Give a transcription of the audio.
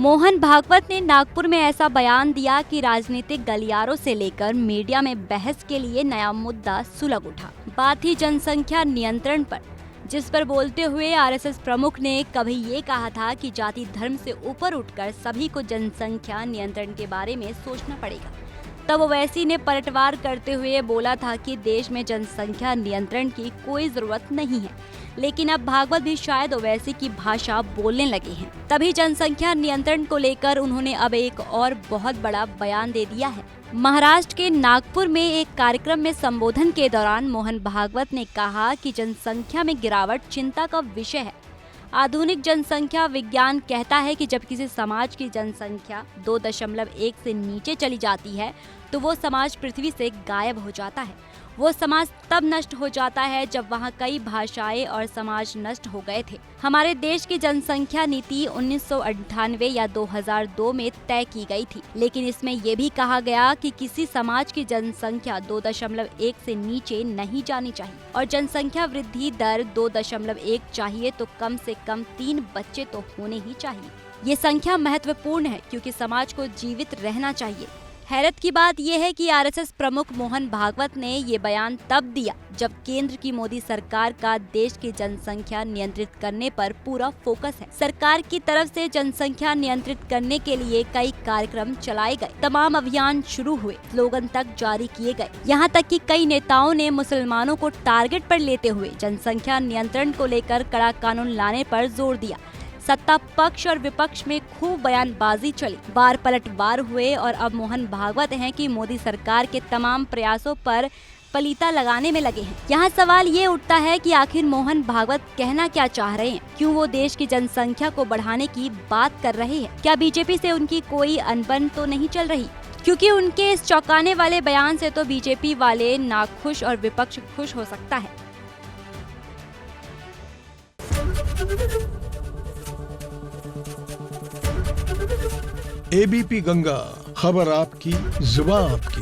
मोहन भागवत ने नागपुर में ऐसा बयान दिया कि राजनीतिक गलियारों से लेकर मीडिया में बहस के लिए नया मुद्दा सुलग उठा। बात ही जनसंख्या नियंत्रण पर, जिस पर बोलते हुए आरएसएस प्रमुख ने कभी ये कहा था कि जाति धर्म से ऊपर उठकर सभी को जनसंख्या नियंत्रण के बारे में सोचना पड़ेगा। तब ओवैसी ने पलटवार करते हुए बोला था कि देश में जनसंख्या नियंत्रण की कोई जरूरत नहीं है, लेकिन अब भागवत भी शायद ओवैसी की भाषा बोलने लगे हैं। तभी जनसंख्या नियंत्रण को लेकर उन्होंने अब एक और बहुत बड़ा बयान दे दिया है। महाराष्ट्र के नागपुर में एक कार्यक्रम में संबोधन के दौरान मोहन भागवत ने कहा कि जनसंख्या में गिरावट चिंता का विषय है। आधुनिक जनसंख्या विज्ञान कहता है कि जब किसी समाज की जनसंख्या 2.1 से नीचे चली जाती है तो वो समाज पृथ्वी से गायब हो जाता है। वो समाज तब नष्ट हो जाता है जब वहाँ कई भाषाएं और समाज नष्ट हो गए थे। हमारे देश की जनसंख्या नीति 1998 या 2002 में तय की गई थी, लेकिन इसमें ये भी कहा गया कि किसी समाज की जनसंख्या 2.1 से नीचे नहीं जानी चाहिए और जनसंख्या वृद्धि दर 2.1 चाहिए तो कम से कम 3 बच्चे तो होने ही चाहिए। ये संख्या महत्वपूर्ण है क्योंकि समाज को जीवित रहना चाहिए। हैरत की बात यह है कि आरएसएस प्रमुख मोहन भागवत ने ये बयान तब दिया जब केंद्र की मोदी सरकार का देश की जनसंख्या नियंत्रित करने पर पूरा फोकस है। सरकार की तरफ से जनसंख्या नियंत्रित करने के लिए कई कार्यक्रम चलाए गए, तमाम अभियान शुरू हुए, स्लोगन तक जारी किए गए। यहाँ तक कि कई नेताओं ने मुसलमानों को टारगेट पर लेते हुए जनसंख्या नियंत्रण को लेकर कड़ा कानून लाने पर जोर दिया। सत्ता पक्ष और विपक्ष में खूब बयानबाजी चली, बार पलटवार हुए और अब मोहन भागवत हैं कि मोदी सरकार के तमाम प्रयासों पर पलीता लगाने में लगे हैं। यहाँ सवाल ये उठता है कि आखिर मोहन भागवत कहना क्या चाह रहे हैं? क्यों वो देश की जनसंख्या को बढ़ाने की बात कर रहे हैं? क्या बीजेपी से उनकी कोई अनबन तो नहीं चल रही? क्योंकि उनके इस चौंकाने वाले बयान से तो बीजेपी वाले नाखुश और विपक्ष खुश हो सकता है। एबीपी गंगा, खबर आपकी, जुबान आपकी।